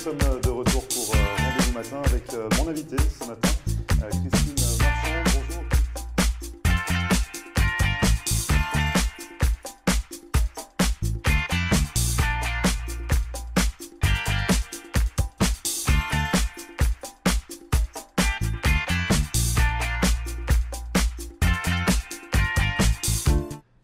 sommes de retour pour Rendez-vous Matin avec mon invité ce matin, Christine Marchand. Bonjour.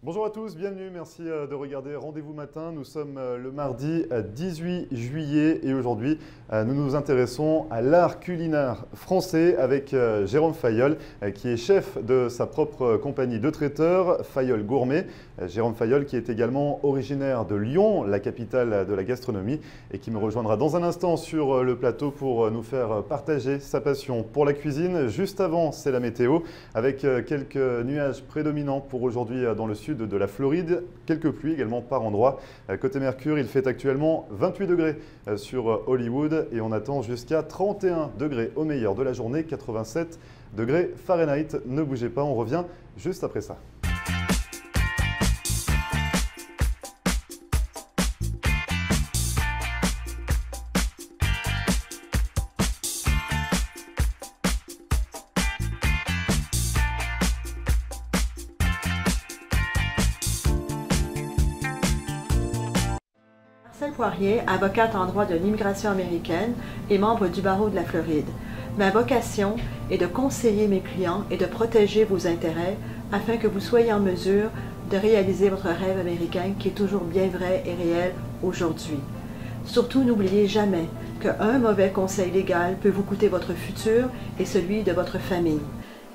Bonjour à tous, bienvenue, merci de regarder Rendez-vous Matin. Nous sommes le mardi 18 juillet et aujourd'hui nous nous intéressons à l'art culinaire français avec Jérôme Fayolle qui est chef de sa propre compagnie de traiteurs, Fayolle Gourmet. Jérôme Fayolle qui est également originaire de Lyon, la capitale de la gastronomie et qui me rejoindra dans un instant sur le plateau pour nous faire partager sa passion pour la cuisine. Juste avant, c'est la météo avec quelques nuages prédominants pour aujourd'hui dans le sud de la Floride, quelques pluies également par endroits. Côté Mercure, il fait actuellement 28 degrés sur Hollywood et on attend jusqu'à 31 degrés au meilleur de la journée, 87 degrés Fahrenheit. Ne bougez pas, on revient juste après ça. Marcelle Poirier, avocate en droit de l'immigration américaine et membre du barreau de la Floride. Ma vocation est de conseiller mes clients et de protéger vos intérêts afin que vous soyez en mesure de réaliser votre rêve américain qui est toujours bien vrai et réel aujourd'hui. Surtout, n'oubliez jamais qu'un mauvais conseil légal peut vous coûter votre futur et celui de votre famille.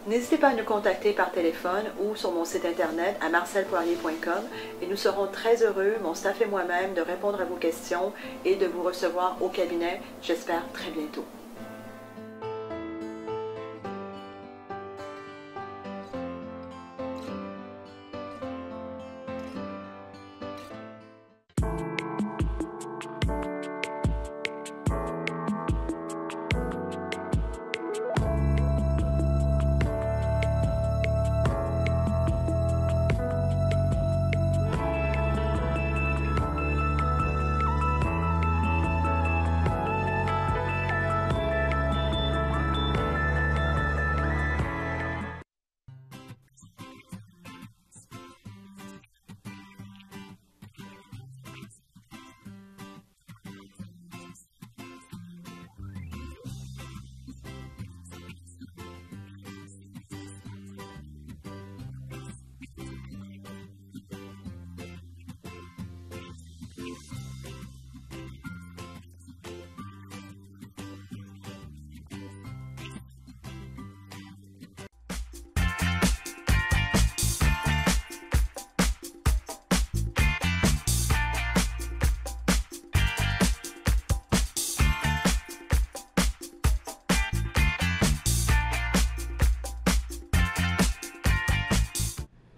N'hésitez pas à nous contacter par téléphone ou sur mon site internet à marcelpoirier.com et nous serons très heureux, mon staff et moi-même, de répondre à vos questions et de vous recevoir au cabinet, j'espère très bientôt.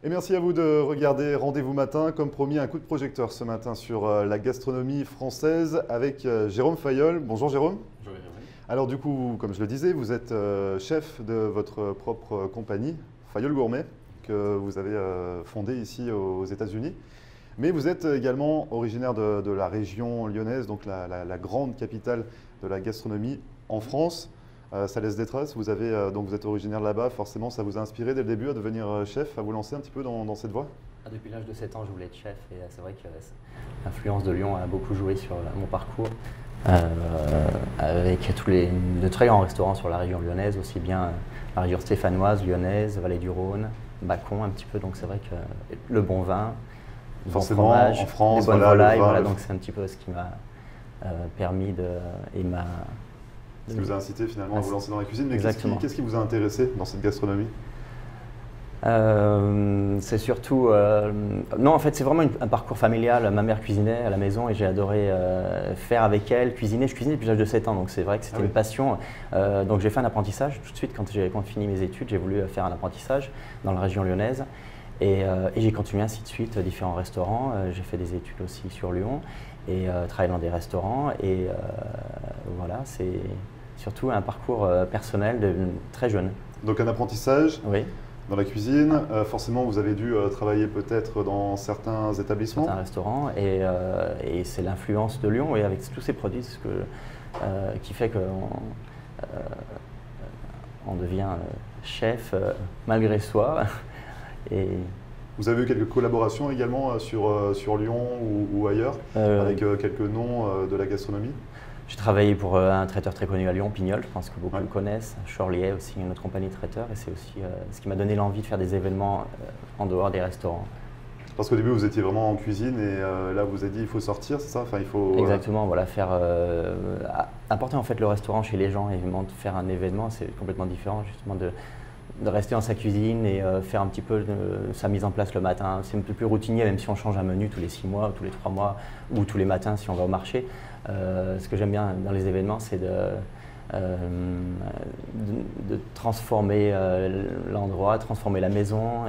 Et merci à vous de regarder Rendez-vous Matin. Comme promis, un coup de projecteur ce matin sur la gastronomie française avec Jérôme Fayolle. Bonjour Jérôme. Bonjour Jérôme. Alors du coup, comme je le disais, vous êtes chef de votre propre compagnie, Fayolle Gourmet, que vous avez fondée ici aux États-Unis. Mais vous êtes également originaire de la région lyonnaise, donc la grande capitale de la gastronomie en France. Ça laisse des traces. Vous êtes originaire de là-bas, forcément ça vous a inspiré dès le début à devenir chef, à vous lancer un petit peu dans cette voie? Depuis l'âge de 7 ans, je voulais être chef et c'est vrai que l'influence de Lyon a beaucoup joué sur mon parcours. Avec de très grands restaurants sur la région lyonnaise, aussi bien la région stéphanoise, lyonnaise, Vallée du Rhône, Bacon un petit peu, donc c'est vrai que le bon vin, le bon fromage, en France, les bonnes volailles, voilà, donc c'est un petit peu ce qui m'a permis Ce qui vous a incité finalement à vous lancer dans la cuisine. Mais qu'est-ce qui vous a intéressé dans cette gastronomie? C'est surtout… non, en fait, c'est vraiment un parcours familial. Ma mère cuisinait à la maison et j'ai adoré faire avec elle, cuisiner. Je cuisinais depuis l'âge de 7 ans, donc c'est vrai que c'était une passion. Donc j'ai fait un apprentissage tout de suite. Quand j'ai fini mes études, j'ai voulu faire un apprentissage dans la région lyonnaise. Et j'ai continué ainsi de suite, différents restaurants. J'ai fait des études aussi sur Lyon et travaillé dans des restaurants. Et voilà, c'est surtout un parcours personnel de très jeune. Donc un apprentissage oui. Dans la cuisine, forcément vous avez dû travailler peut-être dans certains établissements. Certains restaurants et c'est l'influence de Lyon et avec tous ces produits, ce que qui fait qu'on on devient chef malgré soi. Et vous avez eu quelques collaborations également sur Lyon ou ailleurs, avec quelques noms de la gastronomie? J'ai travaillé pour un traiteur très connu à Lyon, Pignol, je pense que beaucoup le connaissent, Chorlier aussi, une autre compagnie de traiteurs, et c'est aussi ce qui m'a donné l'envie de faire des événements en dehors des restaurants. Parce qu'au début, vous étiez vraiment en cuisine et là, vous avez dit il faut sortir, c'est ça? Enfin, il faut, Exactement, voilà, apporter en fait le restaurant chez les gens et faire un événement, c'est complètement différent justement de rester dans sa cuisine et faire un petit peu sa mise en place le matin. C'est un peu plus routinier, même si on change un menu tous les 6 mois, ou tous les 3 mois, ou tous les matins si on va au marché. Ce que j'aime bien dans les événements, c'est de transformer l'endroit, transformer la maison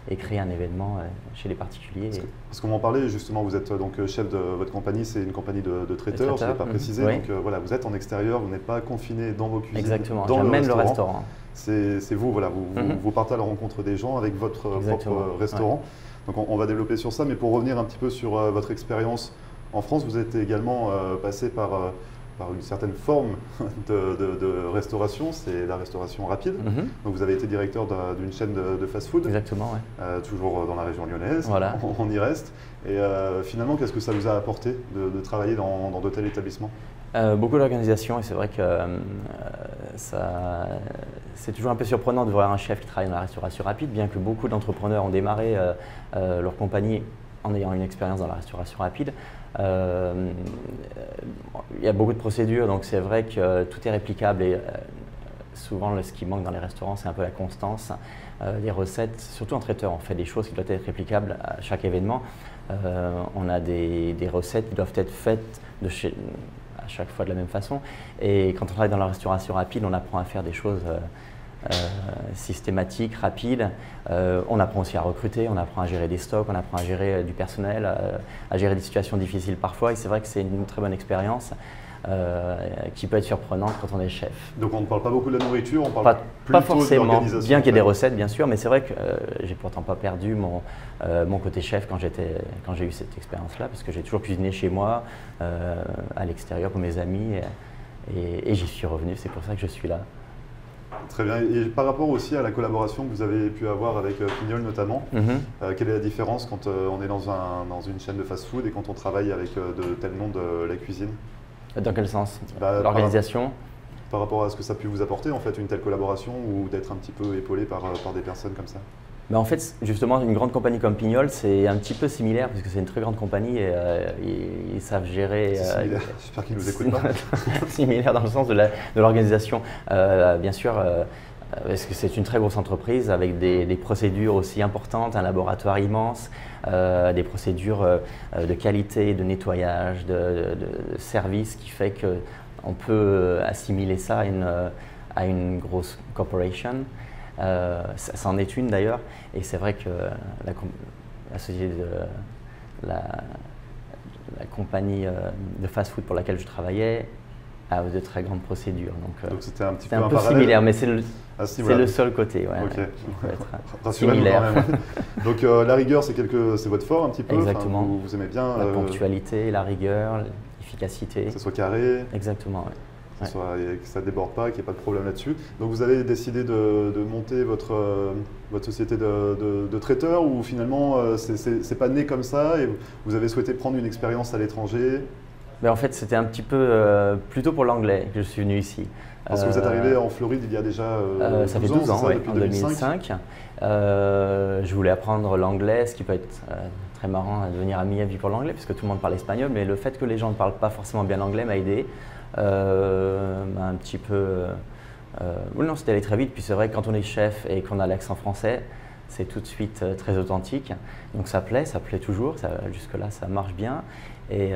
et créer un événement chez les particuliers. Parce qu'on m'en parlait justement, vous êtes donc chef de votre compagnie, c'est une compagnie de traiteurs, je ne l'ai pas précisé, oui. Donc voilà, vous êtes en extérieur, vous n'êtes pas confiné dans vos cuisines. Exactement, dans j'amène le restaurant. C'est vous, voilà, vous partez à la rencontre des gens avec votre propre restaurant. Ouais. Donc on va développer sur ça, mais pour revenir un petit peu sur votre expérience en France, vous êtes également passé par une certaine forme de restauration, c'est la restauration rapide. Donc vous avez été directeur d'une chaîne de fast-food. Exactement, ouais. Toujours dans la région lyonnaise, voilà. On y reste. Et finalement, qu'est-ce que ça vous a apporté de travailler dans de tels établissements? Beaucoup d'organisation, et c'est vrai que c'est toujours un peu surprenant de voir un chef qui travaille dans la restauration rapide, bien que beaucoup d'entrepreneurs ont démarré leur compagnie en ayant une expérience dans la restauration rapide. Il y a beaucoup de procédures, donc c'est vrai que tout est réplicable et souvent ce qui manque dans les restaurants, c'est un peu la constance. Les recettes, surtout en traiteur, on fait des choses qui doivent être réplicables à chaque événement. On a des recettes qui doivent être faites à chaque fois de la même façon. Et quand on travaille dans la restauration rapide, on apprend à faire des choses systématiques, rapides. On apprend aussi à recruter, on apprend à gérer des stocks, on apprend à gérer du personnel, à gérer des situations difficiles parfois. Et c'est vrai que c'est une très bonne expérience qui peut être surprenante quand on est chef. Donc on ne parle pas beaucoup de la nourriture, on parle pas forcément, de l'organisation. Bien qu'il y ait des recettes bien sûr, mais c'est vrai que j'ai pourtant pas perdu mon côté chef quand j'ai eu cette expérience-là, parce que j'ai toujours cuisiné chez moi, à l'extérieur pour mes amis, et j'y suis revenu, c'est pour ça que je suis là. Très bien. Et par rapport aussi à la collaboration que vous avez pu avoir avec Pignol notamment, quelle est la différence quand on est dans une chaîne de fast-food et quand on travaille avec de tels noms de la cuisine? Dans quel sens? L'organisation? Par rapport à ce que ça a pu vous apporter en fait, une telle collaboration ou d'être un petit peu épaulé par des personnes comme ça? Ben en fait, justement, une grande compagnie comme Pignol, c'est un petit peu similaire puisque c'est une très grande compagnie et ils savent gérer. J'espère qu'ils ne nous écoutent pas. Similaire dans le sens de l'organisation. Bien sûr, parce que c'est une très grosse entreprise avec des procédures aussi importantes, un laboratoire immense, des procédures de qualité, de nettoyage, de service qui fait qu'on peut assimiler ça à une grosse corporation. Ça en est une d'ailleurs, et c'est vrai que la société la compagnie de fast-food pour laquelle je travaillais a de très grandes procédures. Donc c'était un petit peu similaire, mais c'est le seul côté. Ouais, okay. Similaire. Quand même. Donc la rigueur, c'est votre fort un petit peu. Exactement. Enfin, vous aimez bien la ponctualité, la rigueur, l'efficacité. Que ce soit carré. Exactement. Ouais. Que ça ne déborde pas, qu'il n'y ait pas de problème là-dessus. Donc vous avez décidé de monter votre société de traiteur, ou finalement c'est pas né comme ça et vous avez souhaité prendre une expérience à l'étranger? Ben en fait, c'était un petit peu plutôt pour l'anglais que je suis venu ici. Parce que vous êtes arrivé en Floride il y a déjà ça fait 12 ans, ça, ouais, depuis en 2005. Je voulais apprendre l'anglais, ce qui peut être très marrant de venir à Miami pour l'anglais, puisque tout le monde parle espagnol, mais le fait que les gens ne parlent pas forcément bien l'anglais m'a aidé. Un petit peu. Non, c'était allé très vite. Puis c'est vrai que quand on est chef et qu'on a l'accent français, c'est tout de suite très authentique. Donc ça plaît toujours. Jusque-là, ça marche bien. Et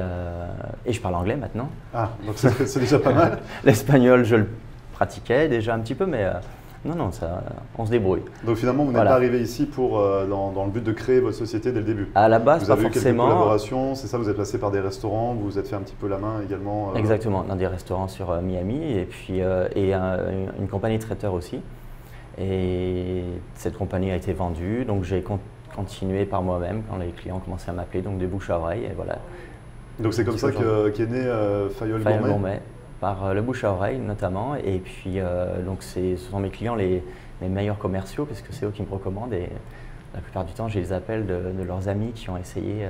je parle anglais maintenant. Ah, donc c'est déjà pas mal. L'espagnol, je le pratiquais déjà un petit peu, mais non, on se débrouille. Donc finalement, vous n'êtes pas arrivé ici dans le but de créer votre société dès le début? À la base, vous avez pas eu forcément. Quelques collaborations, c'est ça? Vous êtes passé par des restaurants, vous vous êtes fait un petit peu la main également? Exactement, dans des restaurants sur Miami et puis une compagnie de traiteurs aussi. Et cette compagnie a été vendue, donc j'ai continué par moi-même quand les clients commençaient à m'appeler, donc de bouche à oreille, et voilà. Donc c'est comme ça qu'est né Fayol Gourmet. Par le bouche à oreille notamment, et puis donc ce sont mes clients les meilleurs commerciaux parce que c'est eux qui me recommandent et la plupart du temps j'ai les appels de leurs amis qui ont essayé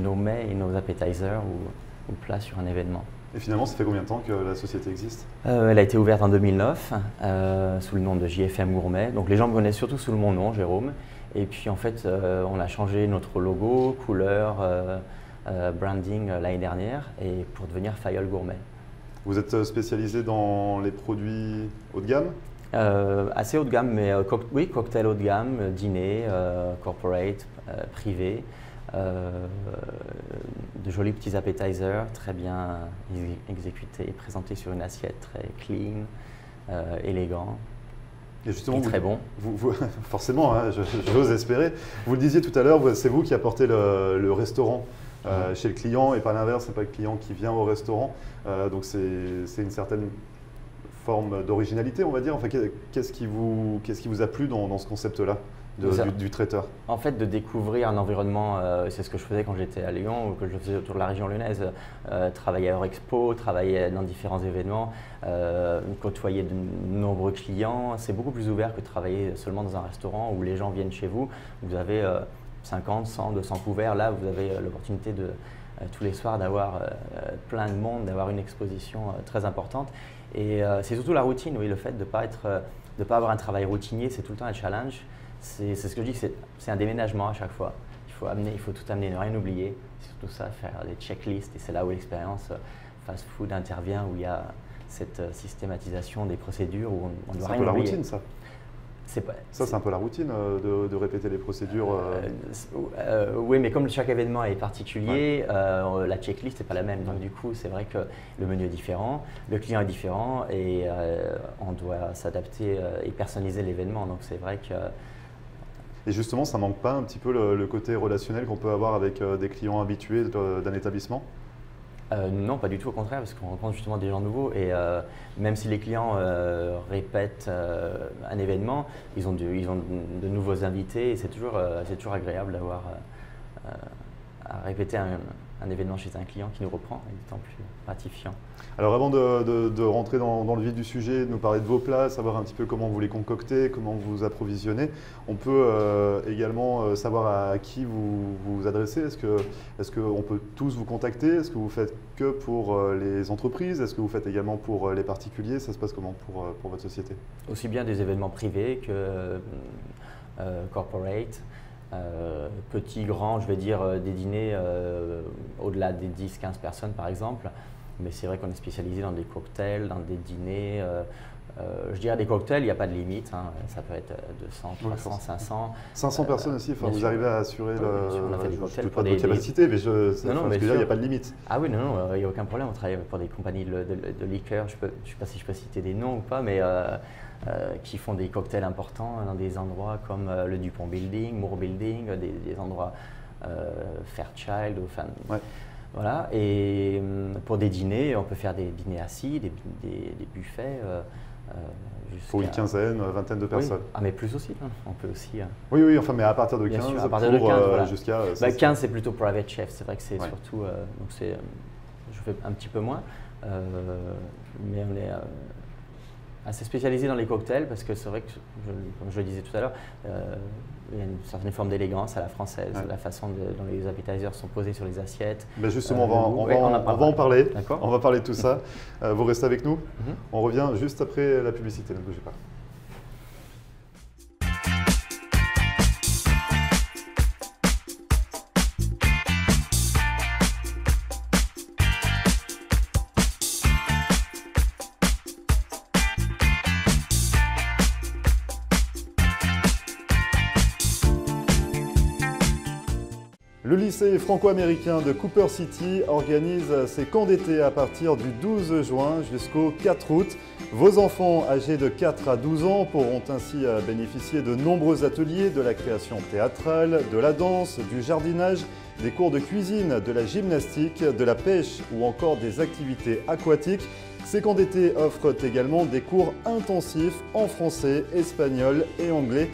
nos mets et nos appetizers ou plats sur un événement. Et finalement, ça fait combien de temps que la société existe? Elle a été ouverte en 2009 sous le nom de JFM Gourmet, donc les gens me connaissent surtout sous mon nom, Jérôme, et puis en fait on a changé notre logo, couleur, branding l'année dernière et pour devenir Fayol Gourmet. Vous êtes spécialisé dans les produits haut de gamme? Assez haut de gamme, mais oui, cocktail haut de gamme, dîner, corporate, privé, de jolis petits appetizers très bien exécutés et présentés sur une assiette très clean, élégant. Et justement, très bon. Forcément, hein, j'ose espérer. Vous le disiez tout à l'heure, c'est vous qui apportez le restaurant chez le client et pas l'inverse, c'est pas le client qui vient au restaurant. Donc c'est une certaine forme d'originalité, on va dire. Enfin, qu'est-ce qui vous a plu dans ce concept-là du traiteur? En fait, de découvrir un environnement, c'est ce que je faisais quand j'étais à Lyon ou que je faisais autour de la région lyonnaise, travailler à Eurexpo, travailler dans différents événements, côtoyer de nombreux clients. C'est beaucoup plus ouvert que de travailler seulement dans un restaurant où les gens viennent chez vous, vous avez 50, 100, 200 couverts. Là, vous avez l'opportunité de tous les soirs d'avoir plein de monde, d'avoir une exposition très importante. Et c'est surtout la routine, oui, le fait de ne pas avoir un travail routinier, c'est tout le temps un challenge. C'est ce que je dis, c'est un déménagement à chaque fois. Il faut tout amener, ne rien oublier. C'est surtout ça, faire des checklists. Et c'est là où l'expérience fast-food intervient, où il y a cette systématisation des procédures, où on ne doit rien oublier. C'est un peu la routine, ça. C'est un peu la routine de répéter les procédures. Oui, mais comme chaque événement est particulier, ouais. La checklist n'est pas la même. Donc du coup, c'est vrai que le menu est différent, le client est différent et on doit s'adapter et personnaliser l'événement. Donc c'est vrai que… Et justement, ça ne manque pas un petit peu le côté relationnel qu'on peut avoir avec des clients habitués d'un établissement? Non, pas du tout, au contraire, parce qu'on rencontre justement des gens nouveaux et même si les clients répètent un événement, ils ont de nouveaux invités et c'est toujours agréable d'avoir à répéter un événement chez un client qui nous reprend, et d'autant plus gratifiant. Alors avant de rentrer dans le vif du sujet, de nous parler de vos plats, savoir un petit peu comment vous les concoctez, comment vous approvisionnez, on peut également savoir à qui vous vous adressez. Est-ce qu'on peut tous vous contacter? Est-ce que vous faites que pour les entreprises? Est-ce que vous faites également pour les particuliers? Ça se passe comment pour votre société? Aussi bien des événements privés que corporate. Petit, grand, je vais dire des dîners au-delà des 10-15 personnes par exemple, mais c'est vrai qu'on est spécialisé dans des cocktails, dans des dîners. Je dirais des cocktails, il n'y a pas de limite, hein. Ça peut être 200, 300, 500. 500 personnes aussi, enfin, vous arrivez à assurer on a fait des cocktails pour des capacité, mais il n'y a pas de limite. Ah oui, non, il n'y a aucun problème, on travaille pour des compagnies de liqueurs, je ne sais pas si je peux citer des noms ou pas, mais qui font des cocktails importants dans des endroits comme le Dupont Building, Moore Building, des endroits Fairchild, enfin, ouais. Voilà. Et pour des dîners, on peut faire des dîners assis, des buffets. Pour une quinzaine, vingtaine de personnes. Oui. Ah, mais plus aussi, hein. On peut aussi… Oui, enfin, mais à partir de 15, sûr, à partir de 15 voilà. Jusqu'à… 15, c'est plutôt private chef, c'est vrai que c'est surtout… donc je fais un petit peu moins, mais on est… assez spécialisé dans les cocktails parce que c'est vrai que, comme je le disais tout à l'heure, il y a une certaine forme d'élégance à la française, la façon dont les appetizers sont posés sur les assiettes. Ben justement, on va en parler. On va parler de tout ça. Vous restez avec nous. On revient juste après la publicité, ne bougez pas. Le lycée franco-américain de Cooper City organise ses camps d'été à partir du 12 juin jusqu'au 4 août. Vos enfants âgés de 4 à 12 ans pourront ainsi bénéficier de nombreux ateliers, de la création théâtrale, de la danse, du jardinage, des cours de cuisine, de la gymnastique, de la pêche ou encore des activités aquatiques. Ces camps d'été offrent également des cours intensifs en français, espagnol et anglais,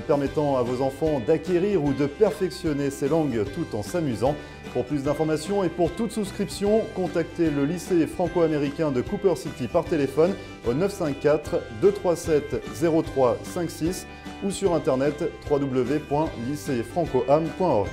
permettant à vos enfants d'acquérir ou de perfectionner ces langues tout en s'amusant. Pour plus d'informations et pour toute souscription, contactez le lycée franco-américain de Cooper City par téléphone au 954 237 0356 ou sur internet www.lycéefrancoam.org.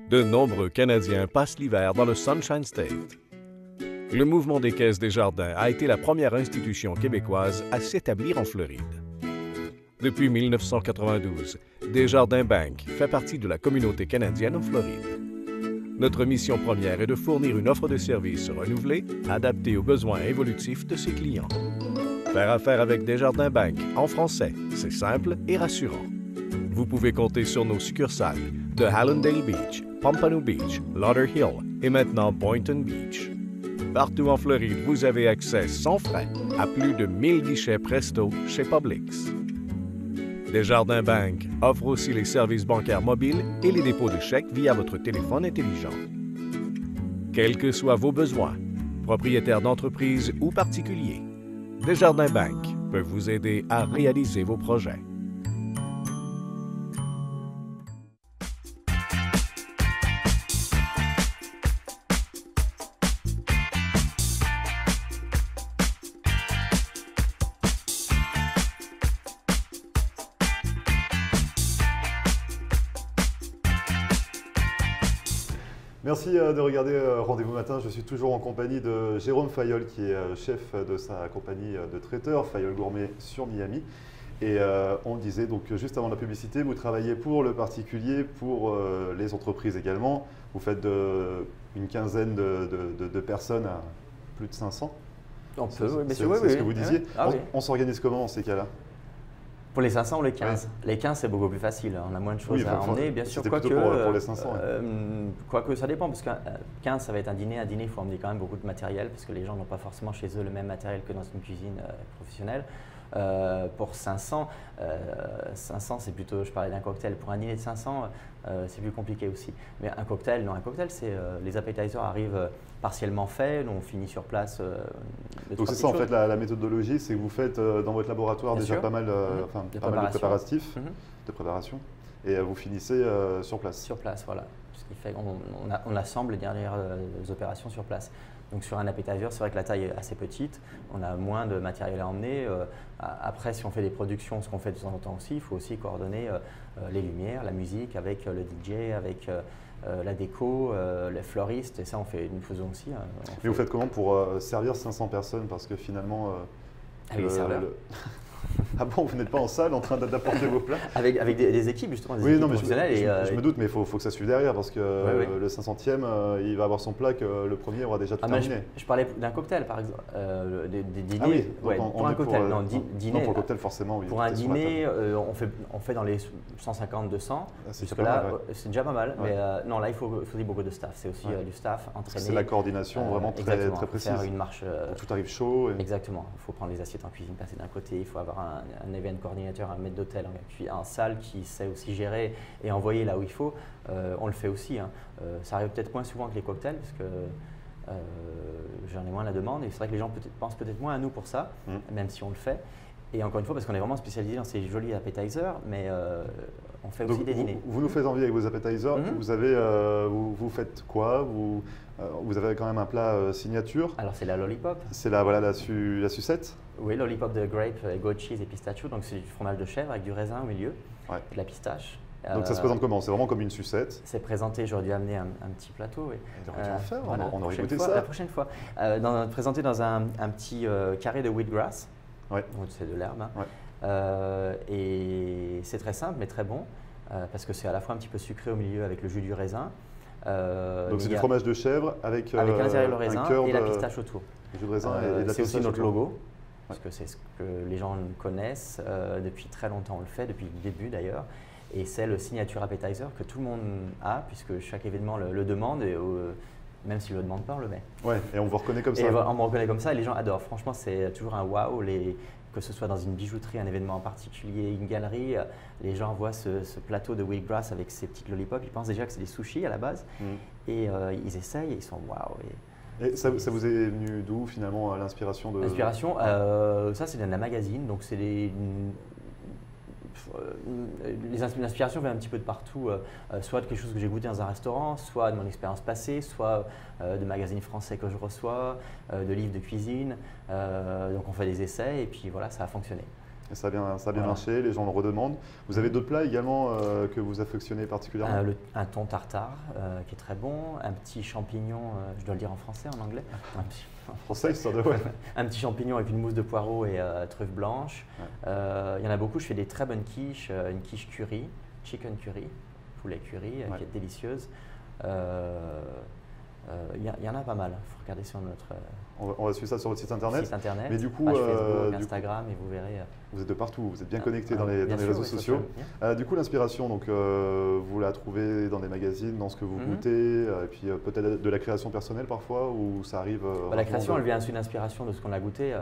De nombreux Canadiens passent l'hiver dans le Sunshine State. Le mouvement des Caisses Desjardins a été la première institution québécoise à s'établir en Floride. Depuis 1992, Desjardins Bank fait partie de la communauté canadienne en Floride. Notre mission première est de fournir une offre de services renouvelée, adaptée aux besoins évolutifs de ses clients. Faire affaire avec Desjardins Bank en français, c'est simple et rassurant. Vous pouvez compter sur nos succursales de Hallandale Beach, Pompano Beach, Lauderhill et maintenant Boynton Beach. Partout en Floride, vous avez accès sans frais à plus de 1000 guichets Presto chez Publix. Desjardins Bank offre aussi les services bancaires mobiles et les dépôts de chèques via votre téléphone intelligent. Quels que soient vos besoins, propriétaires d'entreprise ou particuliers, Desjardins Bank peut vous aider à réaliser vos projets. Merci de regarder Rendez-vous Matin. Je suis toujours en compagnie de Jérôme Fayolle, qui est chef de sa compagnie de traiteurs, Fayolle Gourmet sur Miami. Et on disait donc juste avant la publicité, vous travaillez pour le particulier, pour les entreprises également. Vous faites une quinzaine de personnes à plus de 500. On peut, oui, c'est ce que vous disiez. On s'organise comment dans ces cas-là? Pour les 500 ou les 15? Ouais. Les 15, c'est beaucoup plus facile. On a moins de choses à emmener, bien sûr. Quoique pour les 500. Quoique ça dépend, parce que 15, ça va être un dîner. Un dîner, il faut emmener quand même beaucoup de matériel, parce que les gens n'ont pas forcément chez eux le même matériel que dans une cuisine professionnelle. Pour 500, c'est plutôt, je parlais d'un cocktail. Pour un dîner de 500, c'est plus compliqué aussi. Mais un cocktail, non, un cocktail, c'est les appetizers arrivent partiellement faits, on finit sur place. Donc c'est ça en fait la méthodologie, c'est que vous faites dans votre laboratoire bien déjà sûr. pas mal de préparatifs, de préparation, et vous finissez sur place. Sur place, voilà. Ce qui fait qu'on assemble les dernières opérations sur place. Donc sur un appetizer, c'est vrai que la taille est assez petite, on a moins de matériel à emmener. Après, si on fait des productions, ce qu'on fait de temps en temps aussi, il faut aussi coordonner les lumières, la musique avec le DJ, avec la déco, les fleuristes, et ça nous faisons aussi. Mais vous faites comment pour servir 500 personnes? Parce que finalement… avec les serveurs. Ah bon, vous n'êtes pas en salle en train d'apporter vos plats? Avec des équipes justement, des équipes professionnelles. Je me doute, mais il faut que ça suive derrière parce que le 500e, il va avoir son plat que le premier aura déjà tout terminé. Je parlais d'un cocktail par exemple, des dîners. Ah oui, pour un cocktail, dîner. Non, pour le cocktail forcément, oui. Pour un dîner, on fait dans les 150-200. Jusque là, c'est déjà pas mal. Mais non, là, il faut beaucoup de staff. C'est aussi du staff entraîné. C'est la coordination vraiment très précise. Faire une marche. Tout arrive chaud. Exactement. Il faut prendre les assiettes en cuisine, passer d'un côté. Il faut avoir un event coordinateur, un maître d'hôtel, en salle qui sait aussi gérer et envoyer là où il faut. On le fait aussi. Ça arrive peut-être moins souvent que les cocktails parce que j'en ai moins la demande et c'est vrai que les gens pensent peut-être moins à nous pour ça, même si on le fait. Et encore une fois, parce qu'on est vraiment spécialisé dans ces jolis appetizers, mais on fait aussi des dîners. Vous nous faites envie avec vos appetizers. Vous faites quoi? Vous avez quand même un plat signature. Alors c'est la lollipop. C'est la sucette. Oui, lollipop de grape, goat cheese et pistachio. Donc c'est du fromage de chèvre avec du raisin au milieu, et de la pistache. Donc ça se présente comment? C'est vraiment comme une sucette? C'est présenté, j'aurais dû amener un petit plateau. Oui. On aurait dû en faire, on aurait goûté ça. La prochaine fois. Présenté dans un petit carré de wheatgrass. Ouais. C'est de l'herbe. Ouais. Et c'est très simple mais très bon parce que c'est à la fois un petit peu sucré au milieu avec le jus du raisin. Donc c'est du fromage de chèvre avec à l'intérieur le raisin et la pistache autour. Le jus de raisin et de la c'est aussi notre logo. parce que c'est ce que les gens connaissent. Depuis très longtemps, on le fait, depuis le début d'ailleurs. Et c'est le signature appetizer que tout le monde a, puisque chaque événement le demande, et même s'il ne le demande pas, on le met. Ouais, et on vous reconnaît comme ça. Et on me reconnaît comme ça, et les gens adorent. Franchement, c'est toujours un waouh. Que ce soit dans une bijouterie, un événement en particulier, une galerie, les gens voient ce plateau de wheatgrass avec ces petites lollipops, ils pensent déjà que c'est des sushis à la base, et ils essayent et ils sont waouh. Et ça vous est venu d'où finalement l'inspiration de… L'inspiration, ça c'est de la magazine, donc c'est l'inspiration vient un petit peu de partout, soit de quelque chose que j'ai goûté dans un restaurant, soit de mon expérience passée, soit de magazines français que je reçois, de livres de cuisine. Donc on fait des essais et puis voilà, ça a fonctionné. Et ça a bien marché, les gens le redemandent. Vous avez d'autres plats également que vous affectionnez particulièrement? Un thon tartare qui est très bon, un petit champignon, je dois le dire en français, en anglais. Français, ça doit, ouais. Un petit champignon avec une mousse de poireaux et truffe blanche. Ouais. Il y en a beaucoup, je fais des très bonnes quiches, une quiche curry, chicken curry, poulet curry, qui est délicieuse. Il y en a pas mal, il faut regarder sur notre… On va suivre ça sur votre site internet. Mais du coup, page Facebook, Instagram, et vous verrez… Vous êtes de partout, vous êtes bien connecté dans les réseaux sociaux. Du coup, l'inspiration, donc, vous la trouvez dans des magazines, dans ce que vous goûtez, et puis peut-être de la création personnelle parfois, ou ça arrive… La création, elle vient sous une inspiration de ce qu'on a goûté,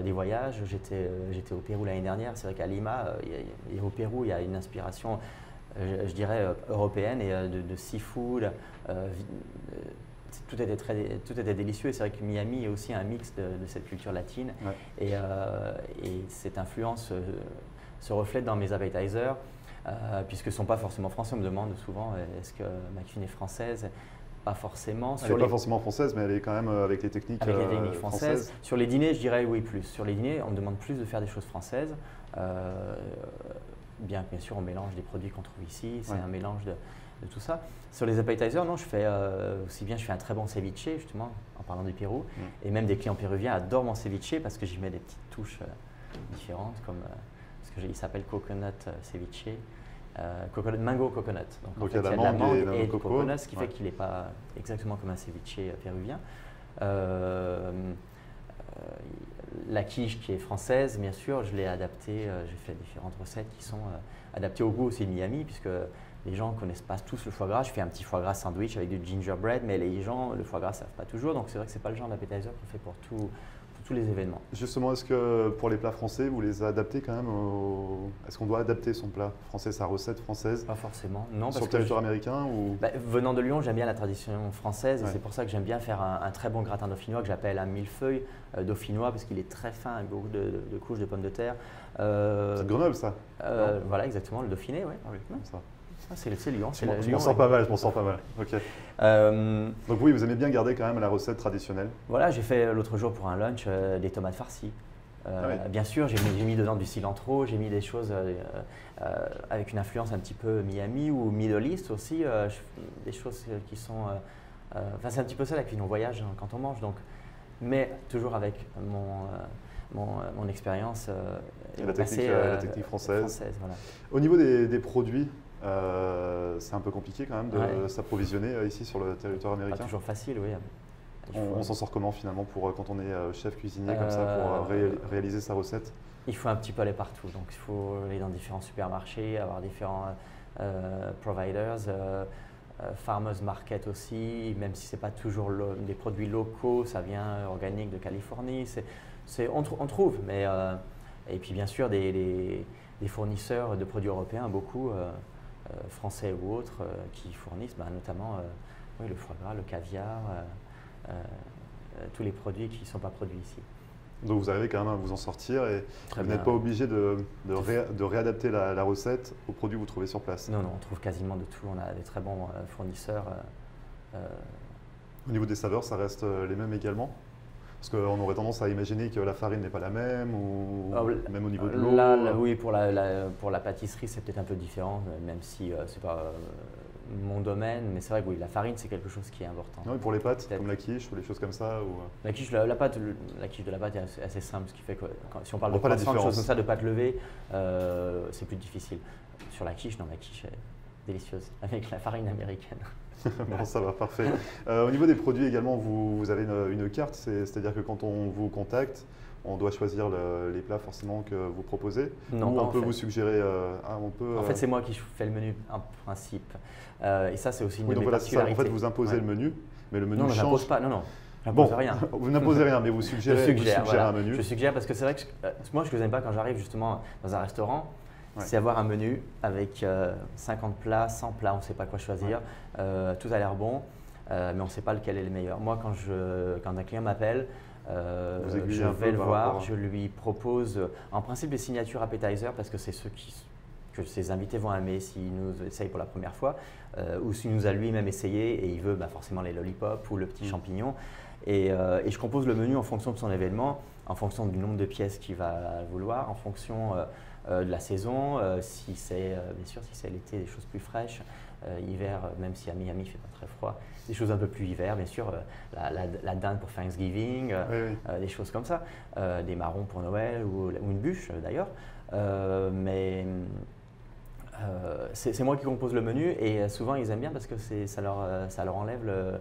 des voyages. J'étais au Pérou l'année dernière, c'est vrai qu'à Lima, et au Pérou, il y a une inspiration, je dirais, européenne, et de seafood. Tout était délicieux, et c'est vrai que Miami est aussi un mix de cette culture latine, et cette influence se reflète dans mes appetizers, puisque ne sont pas forcément français. On me demande souvent est-ce que ma cuisine est française? Pas forcément. Elle n'est pas forcément française, mais elle est quand même avec les techniques, françaises. Sur les dîners, je dirais oui plus. Sur les dîners, on me demande plus de faire des choses françaises, bien sûr on mélange des produits qu'on trouve ici, c'est un mélange de tout ça. Sur les appetizers, non, je fais aussi bien, je fais un très bon ceviche, justement, en parlant du Pérou. Et même des clients péruviens adorent mon ceviche parce que j'y mets des petites touches différentes, comme parce qu'il s'appelle coconut ceviche, mango coconut. Donc en fait, il y a de la mangue et du coconut, ce qui fait qu'il n'est pas exactement comme un ceviche péruvien. La quiche qui est française, bien sûr, je l'ai adaptée, j'ai fait différentes recettes qui sont adaptées au goût aussi de Miami, puisque les gens ne connaissent pas tous le foie gras. Je fais un petit foie gras sandwich avec du gingerbread, mais les gens, le foie gras, ne savent pas toujours. Donc c'est vrai que ce n'est pas le genre d'appetizer qu'on fait pour tous les événements. Justement, est-ce que pour les plats français, vous les adaptez quand même Est-ce qu'on doit adapter son plat français, sa recette française? Pas forcément, non. Sur le territoire américain ou… Venant de Lyon, j'aime bien la tradition française, et c'est pour ça que j'aime bien faire un très bon gratin dauphinois que j'appelle un millefeuille dauphinois, parce qu'il est très fin avec beaucoup de couches de pommes de terre. C'est de Grenoble, ça? Voilà, exactement, le Dauphiné, oui. C'est Lyon. Je m'en sors pas mal, Ok. Donc oui, vous aimez bien garder quand même la recette traditionnelle. Voilà, j'ai fait l'autre jour pour un lunch des tomates farcies. Bien sûr, j'ai mis dedans du cilantro, j'ai mis des choses avec une influence un petit peu Miami ou Middle East aussi, des choses qui sont… Enfin, c'est un petit peu ça la cuisine, on voyage quand on mange, donc, mais toujours avec mon expérience et la technique française. Voilà. Au niveau des produits, c'est un peu compliqué quand même de s'approvisionner ici sur le territoire américain. Pas toujours facile, oui. On s'en sort comment finalement quand on est chef cuisinier comme ça pour réaliser sa recette? Il faut un petit peu aller partout, donc il faut aller dans différents supermarchés, avoir différents providers, farmers market aussi, même si ce n'est pas toujours des produits locaux, ça vient organique de Californie, on trouve, mais et puis bien sûr des fournisseurs de produits européens, beaucoup français ou autres, qui fournissent notamment le foie gras, le caviar, tous les produits qui ne sont pas produits ici. Donc vous arrivez quand même à vous en sortir et vous n'êtes pas obligé de réadapter la recette aux produits que vous trouvez sur place? Non, on trouve quasiment de tout, on a des très bons fournisseurs. Au niveau des saveurs, ça reste les mêmes également? Parce qu'on aurait tendance à imaginer que la farine n'est pas la même, ou même au niveau de l'eau. Oui, pour la pâtisserie, c'est peut-être un peu différent, même si ce n'est pas mon domaine. Mais c'est vrai que oui, la farine, c'est quelque chose qui est important. Oui, pour les pâtes, comme la quiche ou les choses comme ça La quiche de la pâte est assez simple, ce qui fait que si on parle de croissant, de choses comme ça, de pâte levée, c'est plus difficile. Sur la quiche, non, la quiche est délicieuse avec la farine américaine. Bon, ça va, parfait. Au niveau des produits également, vous avez une carte, c'est-à-dire que quand on vous contacte, on doit choisir les plats forcément que vous proposez. Non, ou on peut fait. vous suggérer, En fait, c'est moi qui fais le menu en principe. Et ça, c'est aussi une de mes donc voilà, particularités. en fait, vous imposez le menu, mais le menu non, change. je n'impose pas, non. Je n'impose rien. Vous n'imposez rien, mais vous suggérez, voilà. un menu. Je suggère parce que c'est vrai que moi, ce que je n'aime pas quand j'arrive justement dans un restaurant, c'est avoir un menu avec 50 plats, 100 plats, on ne sait pas quoi choisir. Tout a l'air bon, mais on ne sait pas lequel est le meilleur. Moi, quand un client m'appelle, je vais le voir, je lui propose en principe des signatures appetizer parce que c'est ceux que ses invités vont aimer s'il nous essaye pour la première fois ou s'il nous a lui-même essayé et il veut forcément les lollipops ou le petit champignon. Et je compose le menu en fonction de son événement, en fonction du nombre de pièces qu'il va vouloir, en fonction de la saison, si c'est bien sûr si c'est l'été, des choses plus fraîches, hiver, même si à Miami il ne fait pas très froid, des choses un peu plus hiver, bien sûr, la dinde pour Thanksgiving, des choses comme ça, des marrons pour Noël ou une bûche d'ailleurs. C'est moi qui compose le menu et souvent ils aiment bien parce que ça leur enlève le…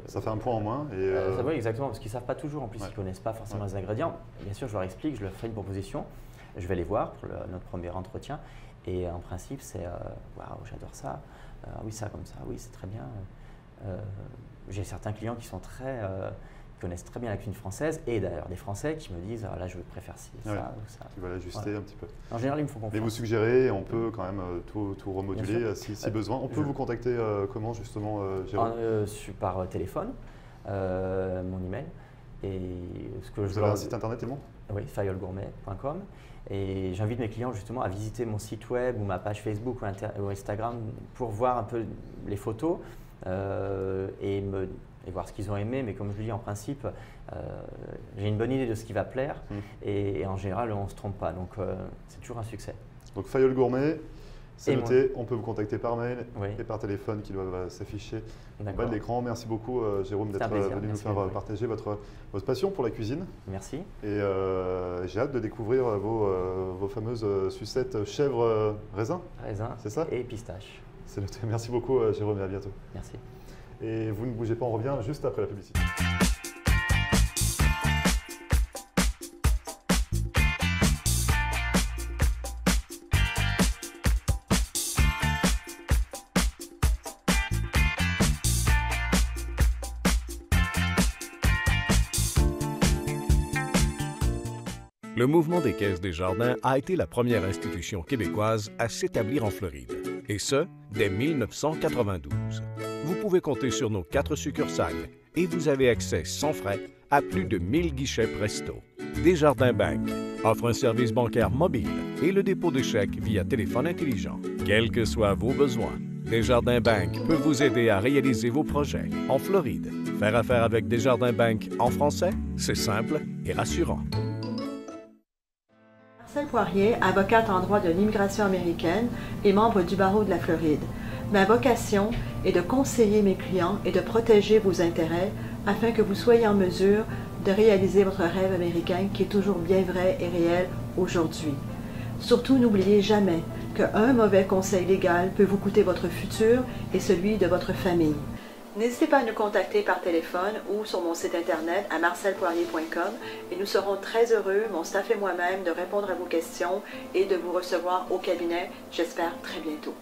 ça fait un point en moins. Ça va exactement, parce qu'ils ne savent pas toujours, en plus ils ne connaissent pas forcément les ingrédients. Bien sûr, je leur explique, je leur fais une proposition, je vais les voir pour notre premier entretien et en principe c'est waouh, j'adore ça, oui ça comme ça, oui c'est très bien. J'ai certains clients qui sont connaissent très bien la cuisine française et d'ailleurs des Français qui me disent là je préfère ça ou ça. Tu vas l'ajuster un petit peu. En général ils me font confiance. Mais vous suggérez, on peut quand même tout remoduler si besoin. On peut vous contacter comment justement, Jérôme? Par téléphone, mon email. Et vous avez un site internet et Oui, fayolgourmet.com. Et j'invite mes clients justement à visiter mon site web ou ma page Facebook ou Instagram pour voir un peu les photos et voir ce qu'ils ont aimé. Mais comme je le dis, en principe, j'ai une bonne idée de ce qui va plaire et en général, on ne se trompe pas. Donc, c'est toujours un succès. Donc, Fayol Gourmet, c'est noté. On peut vous contacter par mail et par téléphone qui doivent s'afficher en bas de l'écran. Merci beaucoup, Jérôme, d'être venu nous faire partager votre passion pour la cuisine. Merci. Et j'ai hâte de découvrir vos fameuses sucettes chèvre-raisin. Raisin, c'est ça? Et pistache. C'est noté. Merci beaucoup, Jérôme, et à bientôt. Merci. Et vous ne bougez pas, on revient juste après la publicité. Le mouvement des Caisses des Jardins a été la première institution québécoise à s'établir en Floride, et ce, dès 1992. Vous pouvez compter sur nos 4 succursales et vous avez accès sans frais à plus de 1000 guichets Presto. Desjardins Bank offre un service bancaire mobile et le dépôt de chèques via téléphone intelligent. Quels que soient vos besoins, Desjardins Bank peut vous aider à réaliser vos projets en Floride. Faire affaire avec Desjardins Bank en français, c'est simple et rassurant. Marcel Poirier, avocate en droit de l'immigration américaine et membre du barreau de la Floride. Ma vocation est de conseiller mes clients et de protéger vos intérêts afin que vous soyez en mesure de réaliser votre rêve américain qui est toujours bien vrai et réel aujourd'hui. Surtout, n'oubliez jamais qu'un mauvais conseil légal peut vous coûter votre futur et celui de votre famille. N'hésitez pas à nous contacter par téléphone ou sur mon site internet à marcelpoirier.com et nous serons très heureux, mon staff et moi-même, de répondre à vos questions et de vous recevoir au cabinet, j'espère très bientôt.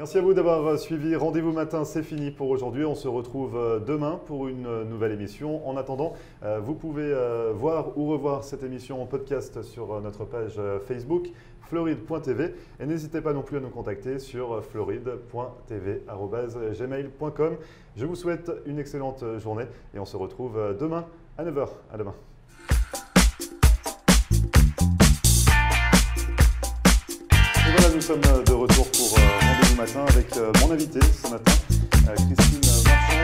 Merci à vous d'avoir suivi Rendez-vous Matin, c'est fini pour aujourd'hui. On se retrouve demain pour une nouvelle émission. En attendant, vous pouvez voir ou revoir cette émission en podcast sur notre page Facebook floride.tv et n'hésitez pas non plus à nous contacter sur floride.tv@gmail.com. Je vous souhaite une excellente journée et on se retrouve demain à 9h. À demain. Et voilà, nous sommes de retour pour Rendez-vous Matin avec mon invité ce matin, Christine Marchand.